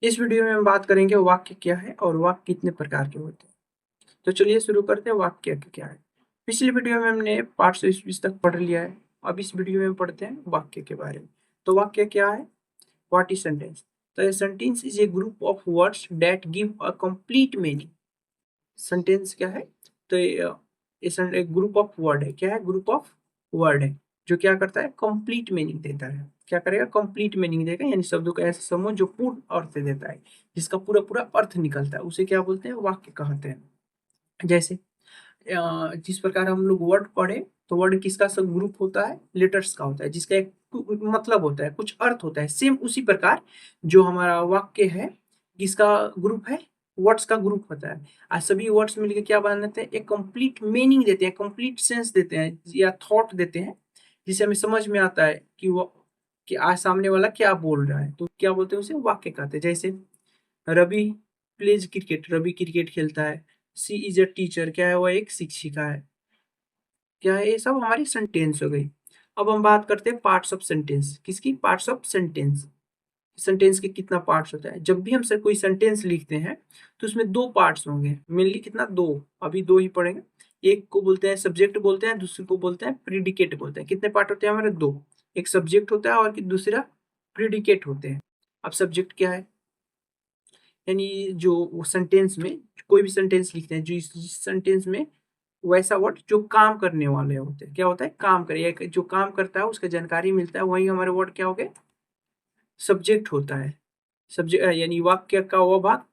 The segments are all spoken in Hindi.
इस वीडियो में हम बात करेंगे वाक्य क्या है और वाक्य कितने प्रकार के होते हैं। तो चलिए शुरू करते हैं, वाक्य क्या है। पिछली वीडियो में हमने पार्ट से 20 तक पढ़ लिया है। अब इस वीडियो में पढ़ते हैं वाक्य के बारे में। तो वाक्य क्या है? What is sentence? तो a sentence is a group of words that give a complete meaning. Sentence क्या है? तो ये ग्रुप ऑफ वर्ड है। क्या है? ग्रुप ऑफ वर्ड है जो क्या करता है? कंप्लीट मीनिंग देता है। क्या करेगा? कंप्लीट मीनिंग देगा, यानी शब्दों का ऐसा समूह जो पूर्ण अर्थ देता है, जिसका पूरा पूरा अर्थ निकलता है, उसे क्या बोलते हैं? वाक्य कहते हैं। जैसे जिस प्रकार हम लोग वर्ड पढ़े, तो वर्ड किसका सब ग्रुप होता है? लेटर्स का होता है, जिसका एक मतलब होता है, कुछ अर्थ होता है। सेम उसी प्रकार जो हमारा वाक्य है, किसका ग्रुप है? वर्ड्स का ग्रुप होता है। आज सभी वर्ड्स मिलकर क्या बना देते हैं? एक कंप्लीट मीनिंग देते हैं, कंप्लीट सेंस देते हैं या थॉट देते हैं, जिसे हमें समझ में आता है कि वो कि आज सामने वाला क्या बोल रहा है। तो क्या बोलते हैं? उसे वाक्य कहते हैं। जैसे Ravi plays cricket, Ravi cricket खेलता है। शी इज अ टीचर, क्या है? वह एक शिक्षिका है। क्या है? ये सब हमारी सेंटेंस हो गई। अब हम बात करते हैं पार्ट्स ऑफ सेंटेंस। किसकी? Parts of sentence. सेंटेंस के कितना पार्ट्स होता है? जब भी हम सर कोई सेंटेंस लिखते हैं तो उसमें दो पार्ट्स होंगे, मेनली कितना? दो। अभी दो ही पढ़ेंगे। एक को बोलते हैं सब्जेक्ट बोलते हैं, दूसरे को बोलते हैं प्रीडिकेट बोलते हैं। कितने पार्ट होते हैं हमारे? दो। एक सब्जेक्ट होता है और दूसरा प्रीडिकेट होते हैं। अब सब्जेक्ट क्या है? यानी जो सेंटेंस में कोई भी सेंटेंस लिखते हैं, जो इस सेंटेंस में वैसा वर्ड जो काम करने वाले होते हैं। क्या होता है? काम करे, या जो काम करता है उसका जानकारी मिलता है, वही हमारे वर्ड क्या हो गए? सब्जेक्ट होता है। सब्जेक्ट यानी वाक्य का वो भाग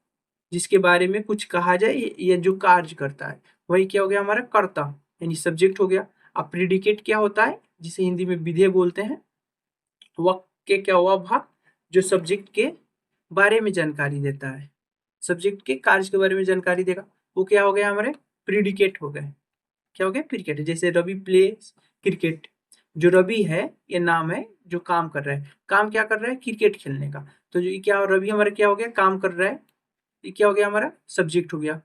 जिसके बारे में कुछ कहा जाए या जो कार्य करता है, वही क्या हो गया? हमारा कर्ता, यानी सब्जेक्ट हो गया। अब प्रीडिकेट क्या होता है? जिसे हिंदी में विधेय बोलते हैं। वाक्य क्या हुआ? भाग जो सब्जेक्ट के बारे में जानकारी देता है, सब्जेक्ट के कार्य के बारे में जानकारी देगा, वो क्या हो गया? हमारे प्रीडिकेट हो गए। क्या हो गया? क्रिकेट। जैसे रवि प्लेज क्रिकेट, जो रवि है ये नाम है जो काम कर रहा है। काम क्या कर रहा है? क्रिकेट खेलने का। तो जो ये क्या, रवि हमारा क्या हो गया? काम कर रहा है। ये क्या हो गया? हमारा सब्जेक्ट हो गया।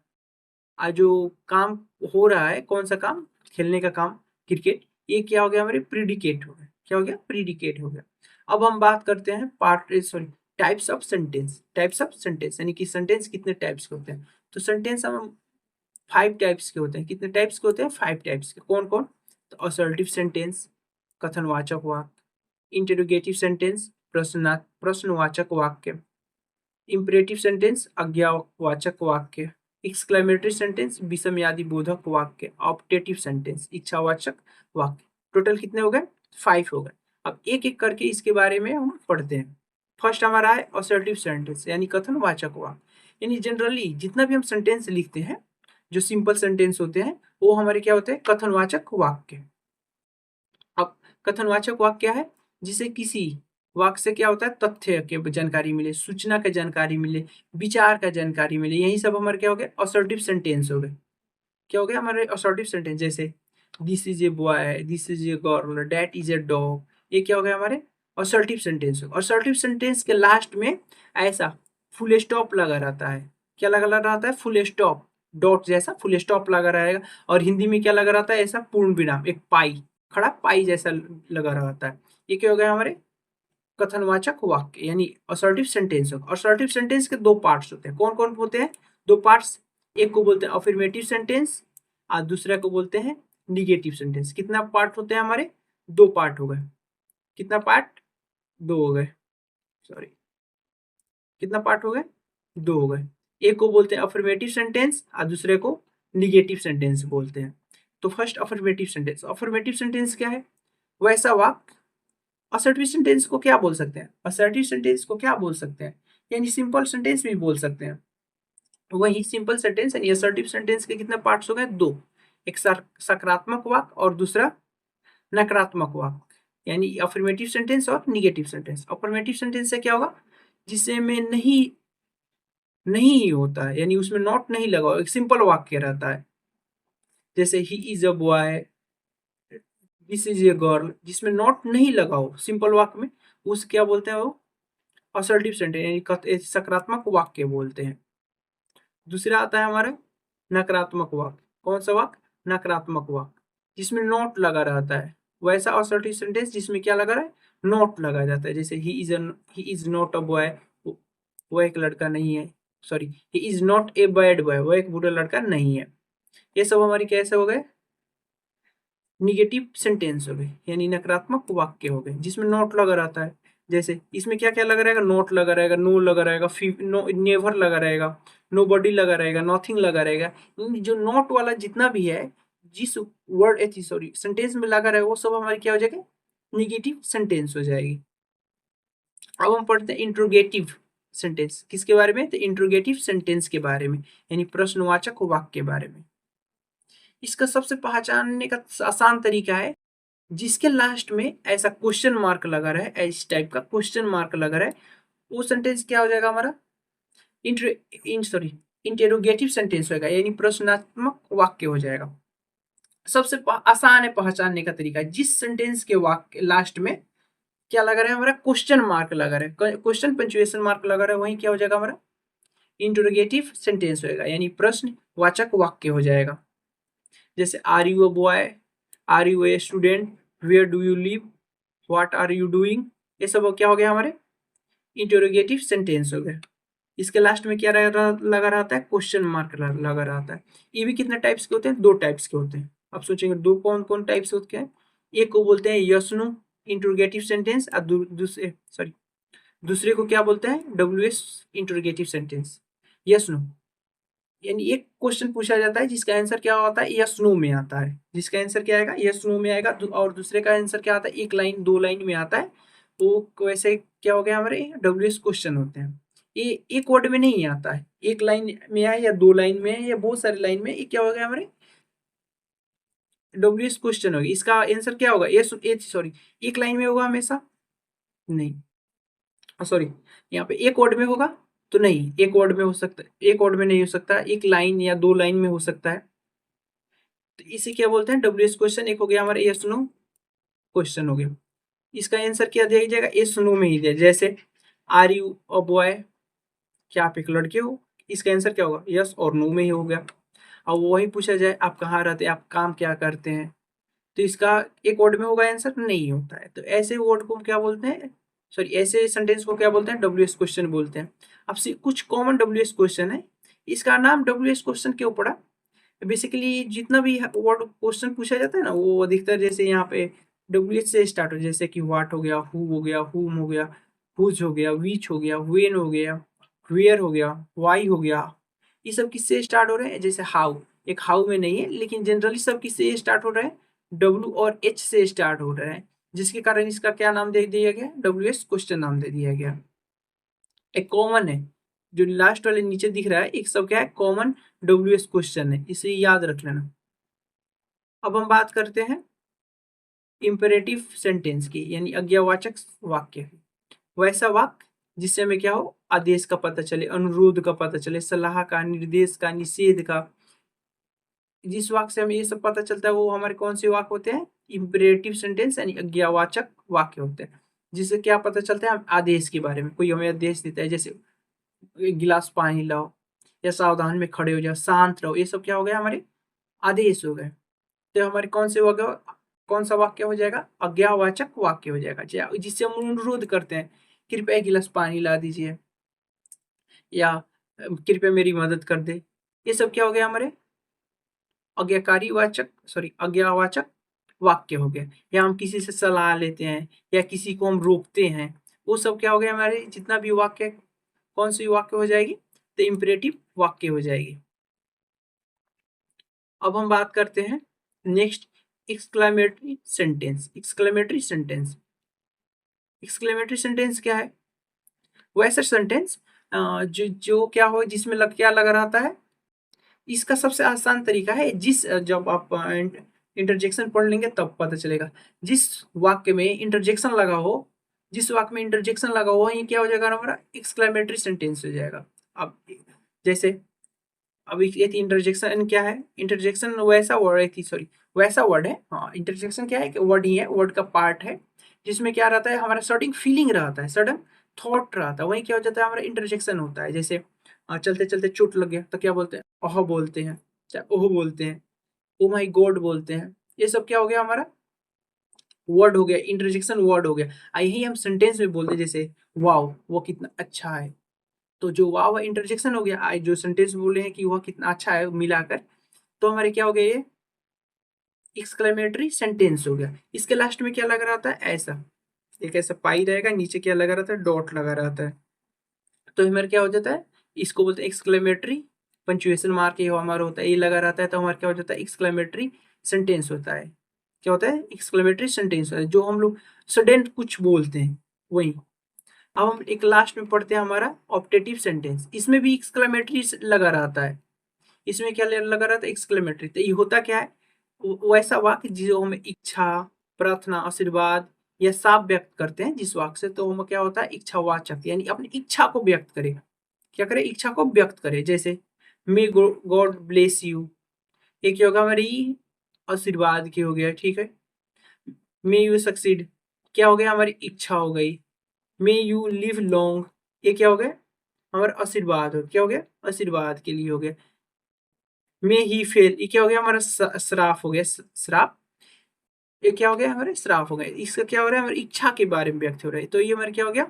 आज जो काम हो रहा है, कौन सा काम? खेलने का काम, क्रिकेट। ये क्या हो गया? हमारे प्रीडिकेट हो गया। क्या हो गया? प्रीडिकेट हो गया। अब हम बात करते हैं part sorry types of sentence. Types of sentence यानी कि सेंटेंस कितने टाइप्स के होते हैं। तो सेंटेंस हम 5 टाइप्स के होते हैं। कितने टाइप्स के होते हैं? 5 टाइप्स के। कौन कौन? तो असर्टिव सेंटेंस, कथनवाचक वाक्य। इंटरोगेटिव सेंटेंस, प्रश्नवाचक वाक्य। इंपरेटिव सेंटेंस, आज्ञावाचक वाक्य। एक्सक्लेमेटरी सेंटेंस, विषमयादि बोधक वाक्य। ऑप्टेटिव सेंटेंस, इच्छावाचक वाक्य। टोटल कितने हो गए? 5 हो गए। अब एक एक करके इसके बारे में हम पढ़ते हैं। फर्स्ट हमारा है असर्टिव सेंटेंस, यानी कथनवाचक वाक्य। यानी जनरली जितना भी हम सेंटेंस लिखते हैं, जो सिंपल सेंटेंस होते हैं, वो हमारे क्या होते हैं? कथनवाचक वाक्य। अब कथनवाचक वाक्य क्या है? जिसे किसी वाक्य से क्या होता है? तथ्य के जानकारी मिले, सूचना का जानकारी मिले, विचार का जानकारी मिले, यही सब हमारे क्या हो गए? असर्टिव सेंटेंस हो गए। क्या हो गया हमारे असर्टिव सेंटेंस? जैसे this is a boy, this is a girl, that is a dog. ये क्या हो गया? हमारे असर्टिव सेंटेंस। असर्टिव सेंटेंस के लास्ट में ऐसा फुल स्टॉप लगा रहता है। क्या लगा रहता है? फुल स्टॉप, डॉट जैसा फुल स्टॉप लगा रहेगा। और हिंदी में क्या लगा रहता है? ऐसा पूर्ण विराम, एक पाई, खड़ा पाई जैसा लगा रहता है। ये क्या हो गया? हमारे कथनवाचक वाक्य यानी असर्टिव सेंटेंस। असर्टिव सेंटेंस के दो पार्ट्स होते हैं। कौन कौन होते हैं? दो पार्ट्स। एक को बोलते हैं अफर्मेटिव सेंटेंस और दूसरा को बोलते हैं निगेटिव सेंटेंस। कितना पार्ट होते हैं हमारे? दो पार्ट हो गए। कितना पार्ट? दो हो गए। सॉरी, कितना पार्ट हो गए? दो हो गए। एक को बोलते हैं अफर्मेटिव सेंटेंस और दूसरे को निगेटिव सेंटेंस बोलते हैं। तो first affirmative sentence. Affirmative sentence क्या है? वैसा वाक्य। असर्टिव सेंटेंस को क्या बोल सकते हैं? असर्टिव सेंटेंस को क्या बोल सकते हैं? यानी सिंपल सेंटेंस भी बोल सकते हैं। वही सिंपल सेंटेंस यानी असर्टिव सेंटेंस के कितने पार्ट्स हो गए? दो। एक सकारात्मक वाक्य और दूसरा नकारात्मक वाक्य, यानी अफर्मेटिव सेंटेंस और निगेटिव सेंटेंस। अफर्मेटिव सेंटेंस से क्या होगा? जिसे में नहीं नहीं ही होता है, यानी उसमें नॉट नहीं लगा, एक सिंपल वाक्य रहता है। जैसे he is a boy, this is a girl, जिसमें नॉट नहीं लगा हो सिंपल वाक्य में, उस क्या बोलते हैं? वो असर्टिव सेंटेंस यानी सकारात्मक वाक्य बोलते हैं। दूसरा आता है हमारा नकारात्मक वाक्य। कौन सा वाक्य? नकारात्मक वाक्य, जिसमें नॉट लगा रहता है। वैसा असर्टिव सेंटेंस जिसमें क्या लगा रहा है? नॉट लगा जाता है। जैसे he is not a boy, वो एक लड़का नहीं है, sorry he is not a bad boy, वो एक बुरा लड़का नहीं है। ये सब हमारी कैसे हो गए, निगेटिव सेंटेंस हो गए, यानी नकारात्मक वाक्य हो गए जिसमें नॉट लगा रहता है। जैसे इसमें क्या क्या लगा रहेगा, नॉट लगा रहेगा, नो लगा रहेगा, नो नेवर लगा रहेगा, नो बॉडी लगा रहेगा, नॉथिंग लगा रहेगा। जो नॉट वाला जितना भी है, जिस वर्ड सॉरी सेंटेंस में लगा रहेगा, वो सब हमारी क्या हो जाएगा, निगेटिव सेंटेंस हो जाएगी। अब हम पढ़ते हैं इंट्रोगेटिव सेंटेंस, किसके बारे में, तो इंट्रोगेटिव सेंटेंस के बारे में, यानी प्रश्नवाचक वाक्य के बारे में। इसका सबसे पहचानने का आसान तरीका है, जिसके लास्ट में ऐसा क्वेश्चन मार्क लगा रहे, इस टाइप का क्वेश्चन मार्क लगा रहे, वो सेंटेंस क्या हो जाएगा हमारा, इंटेरोगेटिव सेंटेंस होगा, यानी प्रश्नात्मक वाक्य हो जाएगा। सबसे आसान है पहचानने का तरीका, जिस सेंटेंस के वाक्य लास्ट में क्या लगा रहा है हमारा, क्वेश्चन मार्क लगा रहा है, क्वेश्चन पंक्चुएशन मार्क लगा रहा है, वही क्या हो जाएगा हमारा, इंटरोगेटिव सेंटेंस होगा, यानी प्रश्नवाचक वाक्य हो जाएगा। जैसे are you a boy, are you a student, where do you live, what are you doing, ये सब क्या हो गया हमारे इंटरोगेटिव सेंटेंस हो गए। इसके लास्ट में क्या लगा रहता है, क्वेश्चन मार्क लगा रहता है। ये भी कितने टाइप्स के होते हैं, दो टाइप्स के होते हैं। आप सोचेंगे दो कौन कौन टाइप्स होते हैं, एक को बोलते हैं यस नो इंटरोगेटिव सेंटेंस, और दूसरे को क्या बोलते हैं, W S interrogative sentence, yes no. यानी एक क्वेश्चन पूछा जाता है जिसका आंसर क्या होता है, यस नो में आता है, जिसका आंसर क्या आएगा, यस नो में आएगा, और दूसरे का आंसर क्या आता है, एक लाइन दो लाइन में आता है। तो वैसे क्या हो गया, हमारे डब्ल्यू एस क्वेश्चन होते हैं। ये एक वर्ड में नहीं आता है, एक लाइन में है या दो लाइन में है या बहुत सारे लाइन में, ये क्या हो गया हमारे डब्ल्यू एस क्वेश्चन होगा। इसका आंसर क्या होगा, यस सॉरी एक लाइन में होगा हमेशा, नहीं सॉरी यहाँ पे एक वर्ड में होगा, तो नहीं एक वर्ड में हो सकता है, एक वर्ड में नहीं हो सकता, एक लाइन या दो लाइन में हो सकता है। तो इसे क्या बोलते हैं, डब्ल्यू एस क्वेश्चन। एक हो गया हमारा यस नो क्वेश्चन हो गया, इसका आंसर क्या दिया जाएगा, यस नो में ही दिया। जैसे आर यू अ बॉय, क्या आप एक लड़के हो, इसका आंसर क्या होगा, यस और नो में ही हो गया। अब वही पूछा जाए आप कहाँ रहते हैं, आप काम क्या करते हैं, तो इसका एक वर्ड में होगा आंसर, नहीं होता है। तो ऐसे वर्ड को क्या बोलते हैं, सॉरी ऐसे सेंटेंस को क्या बोलते हैं, डब्ल्यू एस क्वेश्चन बोलते हैं। अब से कुछ कॉमन डब्ल्यू एस क्वेश्चन है, इसका नाम डब्ल्यू एस क्वेश्चन क्यों पड़ा, बेसिकली जितना भी वर्ड क्वेश्चन पूछा जाता है ना, वो अधिकतर जैसे यहाँ पे डब्ल्यू एच से स्टार्ट हो, जैसे कि व्हाट हो गया, हु हो गया, हुम हो गया, हुज हो गया, विच हो गया, वेन हो गया, वेयर हो गया, वाई हो गया, ये सब किससे स्टार्ट हो रहे हैं। जैसे हाउ, एक हाउ में नहीं है, लेकिन जनरली सब किससे स्टार्ट हो रहे हैं, डब्ल्यू और एच से स्टार्ट हो रहे हैं, जिसके कारण इसका क्या नाम दे दिया गया, डब्ल्यू एस क्वेश्चन नाम दे दिया गया। एक कॉमन है, जो लास्ट वाले नीचे दिख रहा है, एक सब क्या है, कॉमन डब्ल्यू एस क्वेश्चन है, इसे याद रख लेना। अब हम बात करते हैं इंपेरेटिव सेंटेंस की, यानी आज्ञावाचक वाक्य की। वैसा वाक्य जिससे हमें क्या हो, आदेश का पता चले, अनुरोध का पता चले, सलाह का, निर्देश का, निषेध का, जिस वाक्य से हमें ये सब पता चलता है, वो हमारे कौन से वाक्य होते हैं, इंपेरेटिव सेंटेंस, यानी आज्ञावाचक वाक्य होते हैं। जिससे क्या पता चलता है, हम आदेश के बारे में, कोई हमें आदेश देता है, जैसे एक गिलास पानी लाओ, या सावधान में खड़े हो जाओ, शांत रहो, ये सब क्या हो गया, हमारे आदेश हो गए। तो हमारे कौन सा वाक्य हो जाएगा, आज्ञावाचक वाक्य हो जाएगा, जिससे हम अनुरोध करते हैं, कृपया एक गिलास पानी ला दीजिए, या कृपया मेरी मदद कर दे, ये सब क्या हो गया, हमारे आज्ञावाचक वाक्य हो गया। या हम किसी से सलाह लेते हैं, या किसी को हम रोकते हैं, वो सब क्या हो गया, हमारे जितना भी वाक्य, कौन सी वाक्य हो जाएगी, तो इंपेरेटिव वाक्य हो जाएगी। अब हम बात करते हैं next, exclamatory sentence. Exclamatory sentence क्या है, वैसा सेंटेंस जो क्या हो, जिसमें क्या लगा रहता है। इसका सबसे आसान तरीका है, जब आप इंटरजेक्शन पढ़ लेंगे तब पता चलेगा। जिस वाक्य में इंटरजेक्शन लगा हो, वही क्या हो जाएगा, हमारा एक्सक्लेमेटरी सेंटेंस हो जाएगा। अब जैसे अब एक इंटरजेक्शन क्या है, इंटरजेक्शन वैसा वर्ड है, हाँ इंटरजेक्शन क्या है, वर्ड ही है, वर्ड का पार्ट है, जिसमें क्या रहता है, हमारा सडन फीलिंग रहता है, सडन थॉट रहता है, वही क्या हो जाता है, हमारा इंटरजेक्शन होता है। जैसे चलते चलते चोट लग गया, तो क्या बोलते हैं, ओह बोलते हैं, चाहे ओह बोलते हैं, ओ माई गॉड बोलते हैं, ये सब क्या हो गया, हमारा वर्ड हो गया, इंटरजेक्शन वर्ड हो गया। यही हम सेंटेंस में बोलते हैं, जैसे वाओ वो कितना अच्छा है, तो जो वाह वाह इंटरजेक्शन हो गया, जो सेंटेंस बोले हैं कि वह कितना अच्छा है मिलाकर, तो हमारे क्या हो गया, ये एक्सक्लेमेटरी सेंटेंस हो गया। इसके लास्ट में क्या लगा रहता है, ऐसा एक ऐसा पाई रहेगा, नीचे क्या लगा रहता है, डॉट लगा रहता है। तो हमारे क्या हो जाता है, इसको बोलते हैं एक्सक्लेमेटरी पंचुएशन मार्क, ये हमारा होता है, ये लगा रहता है, तो हमारा क्या हो जाता है, एक्सक्लेमेटरी सेंटेंस होता है। क्या होता है, एक्सक्लेमेटरी सेंटेंस होता है, जो हम लोग सडन कुछ बोलते हैं वही। अब हम एक लास्ट में पढ़ते हैं हमारा ऑप्टेटिव सेंटेंस, इसमें भी एक्सक्लेमेटरी लगा रहता है। इसमें क्या लगा रहता है, एक्सक्लेमेटरी। तो ये होता क्या है, वैसा वाक्य जो हमें इच्छा, प्रार्थना, आशीर्वाद या साफ व्यक्त करते हैं जिस वाक्य से, तो हम क्या होता है, इच्छावाचक, यानी अपनी इच्छा को व्यक्त करेगा। क्या करे, इच्छा को व्यक्त करे। जैसे मे गॉड ब्लेस यू, ये क्या होगा, हमारी आशीर्वाद की हो गया, ठीक है। मे यू सक्सीड, क्या हो गया, हमारी इच्छा हो गई। मे यू लिव लॉन्ग, ये क्या हो गया, हमारा आशीर्वाद हो, क्या हो गया, आशीर्वाद के लिए हो गया। मे ही फेल, ये क्या हो गया, हमारा श्राप हो गया, श्राप। ये क्या हो गया, हमारे श्राप हो गए। इसका क्या हो रहा है, हमारी इच्छा के बारे में व्यक्त हो रहा है, तो ये हमारा क्या हो गया,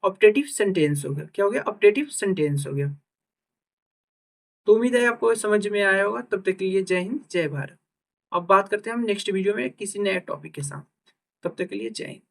ऑप्टेटिव सेंटेंस हो गया। क्या हो गया, ऑप्टेटिव सेंटेंस हो गया। तो उम्मीद है आपको समझ में आया होगा। तब तक के लिए जय हिंद, जय भारत। अब बात करते हैं हम नेक्स्ट वीडियो में किसी नए टॉपिक के साथ। तब तक के लिए जय हिंद।